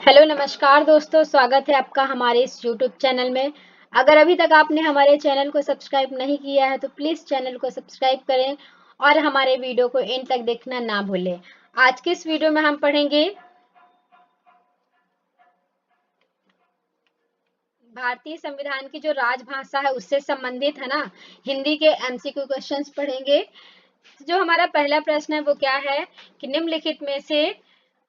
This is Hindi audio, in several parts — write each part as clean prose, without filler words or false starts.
हेलो नमस्कार दोस्तों, स्वागत है आपका हमारे इस यूट्यूब चैनल में। अगर अभी तक आपने हमारे चैनल को सब्सक्राइब नहीं किया है तो प्लीज़ चैनल को सब्सक्राइब करें और हमारे वीडियो को एंड तक देखना ना भूलें। आज के इस वीडियो में हम पढ़ेंगे भारतीय संविधान की जो राजभाषा है उससे संबंधित है ना, हिंदी के एमसीक्यू क्वेश्चंस पढ़ेंगे। जो हमारा पहला प्रश्न है वो क्या है कि निम्नलिखित में से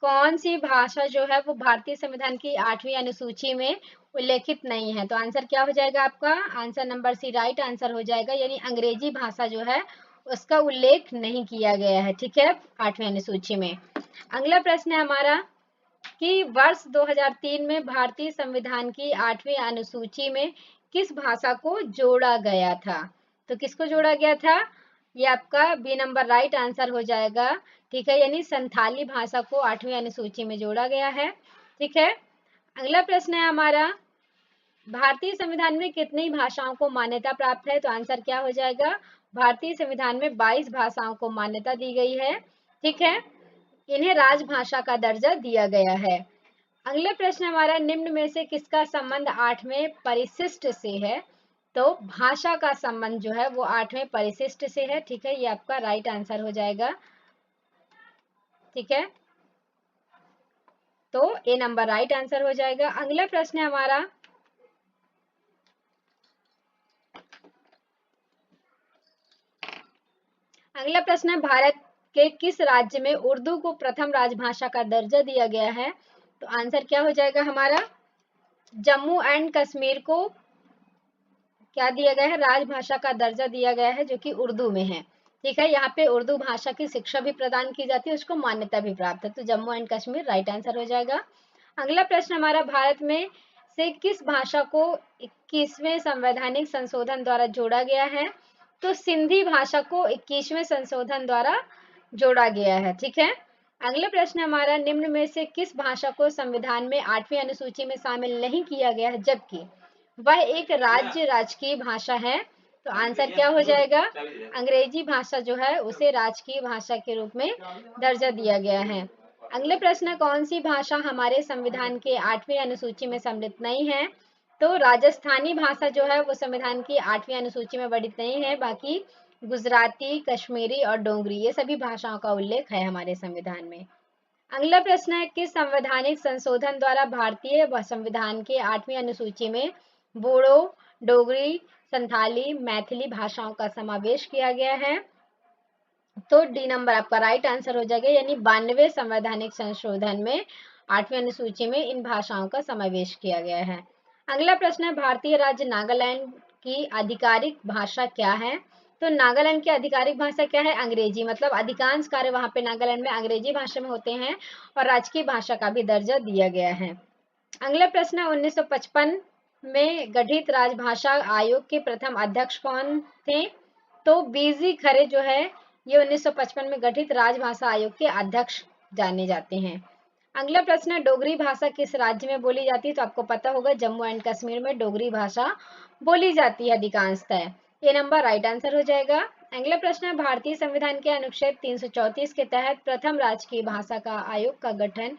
कौन सी भाषा जो है वो भारतीय संविधान की 8वीं अनुसूची में उल्लेखित नहीं है। तो आंसर क्या हो जाएगा आपका? Answer number C right answer हो जाएगा, यानी अंग्रेजी भाषा जो है उसका उल्लेख नहीं किया गया है। ठीक है, 8वीं अनुसूची में। अगला प्रश्न है हमारा कि वर्ष 2003 में भारतीय संविधान की 8वीं अनुसूची में किस भाषा को जोड़ा गया था? तो किसको जोड़ा गया था? ये आपका बी नंबर राइट आंसर हो जाएगा। ठीक है, यानी संथाली भाषा को 8वीं अनुसूची में जोड़ा गया है। ठीक है, अगला प्रश्न है हमारा, भारतीय संविधान में कितनी भाषाओं को मान्यता प्राप्त है? तो आंसर क्या हो जाएगा? भारतीय संविधान में 22 भाषाओं को मान्यता दी गई है। ठीक है, इन्हें राजभाषा का दर्जा दिया गया है। अगला प्रश्न हमारा, निम्न में से किसका संबंध 8वें परिशिष्ट से है? तो भाषा का संबंध जो है वो 8वें परिशिष्ट से है। ठीक है, ये आपका राइट आंसर हो जाएगा। ठीक है, तो ए नंबर राइट आंसर हो जाएगा। अगला प्रश्न है हमारा, अगला प्रश्न है, भारत के किस राज्य में उर्दू को प्रथम राजभाषा का दर्जा दिया गया है? तो आंसर क्या हो जाएगा हमारा? जम्मू एंड कश्मीर को क्या दिया गया है? राजभाषा का दर्जा दिया गया है, जो कि उर्दू में है। ठीक है, यहाँ पे उर्दू भाषा की शिक्षा भी प्रदान की जाती है, उसको मान्यता भी प्राप्त है। तो Jammu and Kashmir right answer हो जाएगा। अगला प्रश्न हमारा, भारत में से किस भाषा को 21वें संवैधानिक संशोधन द्वारा जोड़ा गया है? तो सिंधी भाषा को 21वें संशोधन द्वारा जोड़ा गया है। ठीक है, अगला प्रश्न हमारा, निम्न में से किस भाषा को संविधान में 8वीं अनुसूची में शामिल नहीं किया गया है जबकि वह एक राज्य राजकीय भाषा है? तो आंसर क्या हो जाएगा? अंग्रेजी भाषा जो है उसे राजकीय भाषा के रूप में दर्जा दिया गया है। अगले प्रश्न, कौन सी भाषा हमारे संविधान के 8वीं अनुसूची में सम्मिलित नहीं है? तो राजस्थानी भाषा जो है वो संविधान की 8वीं अनुसूची में वर्णित नहीं है, बाकी गुजराती, कश्मीरी और डोगरी ये सभी भाषाओं का उल्लेख है हमारे संविधान में। अगला प्रश्न है, किस संवैधानिक संशोधन द्वारा भारतीय संविधान के 8वीं अनुसूची में बोडो, डोगरी, संथाली, मैथिली भाषाओं का समावेश किया गया है? तो डी नंबर आपका राइट आंसर हो जाएगा, यानी 92वें संवैधानिक संशोधन में 8वीं अनुसूची में इन भाषाओं का समावेश किया गया है। अगला प्रश्न है, भारतीय राज्य नागालैंड की आधिकारिक भाषा क्या है? तो नागालैंड की आधिकारिक भाषा क्या है? अंग्रेजी, मतलब अधिकांश कार्य वहां पे नागालैंड में अंग्रेजी भाषा में होते हैं और राजकीय भाषा का भी दर्जा दिया गया है। अगला प्रश्न है, 1955 में गठित राजभाषा आयोग के प्रथम अध्यक्ष कौन थे? तो बीजी खरे जो है ये 1955 में गठित राजभाषा आयोग के अध्यक्ष जाने जाते हैं। अगला प्रश्न है, डोगरी भाषा किस राज्य में बोली जाती है? तो आपको पता होगा जम्मू एंड कश्मीर में डोगरी भाषा बोली जाती है अधिकांशतः। ये नंबर राइट आंसर हो जाएगा। अगला प्रश्न है, भारतीय संविधान के अनुच्छेद 334 के तहत प्रथम राजकीय भाषा का आयोग का गठन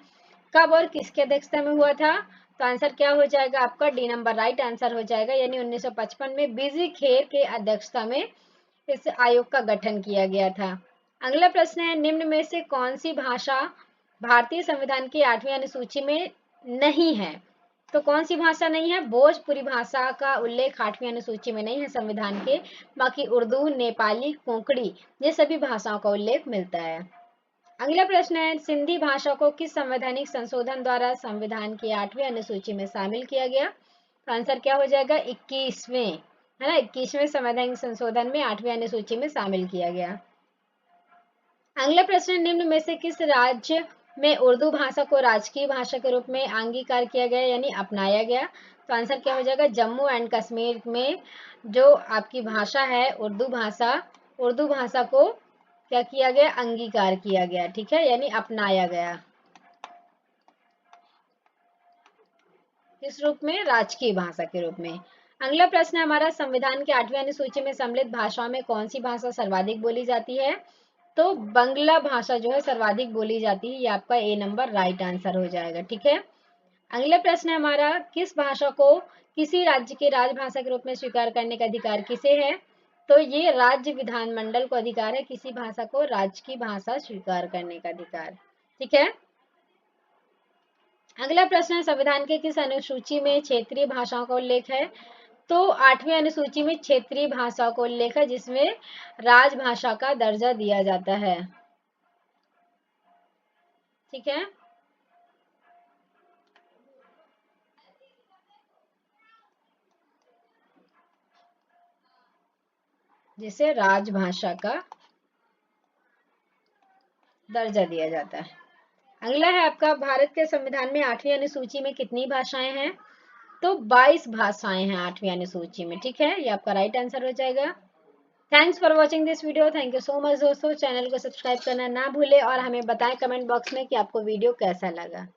कब और किसकी अध्यक्षता में हुआ था? तो आंसर क्या हो जाएगा आपका? डी नंबर राइट आंसर हो जाएगा, यानी 1955 में बीजी खेर के अध्यक्षता में इस आयोग का गठन किया गया था। अगला प्रश्न है, निम्न में से कौन सी भाषा भारतीय संविधान की 8वीं अनुसूची में नहीं है? तो कौन सी भाषा नहीं है? भोजपुरी भाषा का उल्लेख 8वीं अनुसूची में नहीं है संविधान के, बाकी उर्दू, नेपाली, कोंकणी ये सभी भाषाओं का उल्लेख मिलता है। अगला प्रश्न है, सिंधी भाषा को किस संवैधानिक संशोधन द्वारा संविधान की 8वीं अनुसूची में शामिल किया गया? तो आंसर क्या हो जाएगा? 21वें, है ना, 21वें संवैधानिक संशोधन में 8वीं अनुसूची में शामिल किया गया। अगला प्रश्न, निम्न में से किस राज्य में उर्दू भाषा को राजकीय भाषा के रूप में अंगीकार किया गया यानी अपनाया गया? तो आंसर क्या हो जाएगा? जम्मू एंड कश्मीर में जो आपकी भाषा है उर्दू भाषा को क्या किया गया? अंगीकार किया गया। ठीक है, यानी अपनाया गया। किस रूप में? राजकीय भाषा के रूप में। अगला प्रश्न हमारा, संविधान के 8वीं अनुसूची में सम्मिलित भाषाओं में कौन सी भाषा सर्वाधिक बोली जाती है? तो बंगला भाषा जो है सर्वाधिक बोली जाती है, ये आपका ए नंबर राइट आंसर हो जाएगा। ठीक है, अगला प्रश्न है हमारा, किस भाषा को किसी राज्य की राजभाषा के रूप में स्वीकार करने का अधिकार किसे है? तो ये राज्य विधानमंडल को अधिकार है किसी भाषा को राज्य की भाषा स्वीकार करने का अधिकार। ठीक है। अगला प्रश्न है, संविधान के किस अनुसूची में क्षेत्रीय भाषाओं का उल्लेख है? तो 8वीं अनुसूची में क्षेत्रीय भाषा को उल्लेख है जिसमें राजभाषा का दर्जा दिया जाता है। ठीक है। जिसे राजभाषा का दर्जा दिया जाता है। अगला है आपका, भारत के संविधान में 8वीं अनुसूची में कितनी भाषाएं हैं? तो 22 भाषाएं हैं 8वीं अनुसूची में। ठीक है, ये आपका राइट आंसर हो जाएगा। Thanks for watching this video. Thank you so much दोस्तों। चैनल को सब्सक्राइब करना ना भूले और हमें बताएं कमेंट बॉक्स में कि आपको वीडियो कैसा लगा।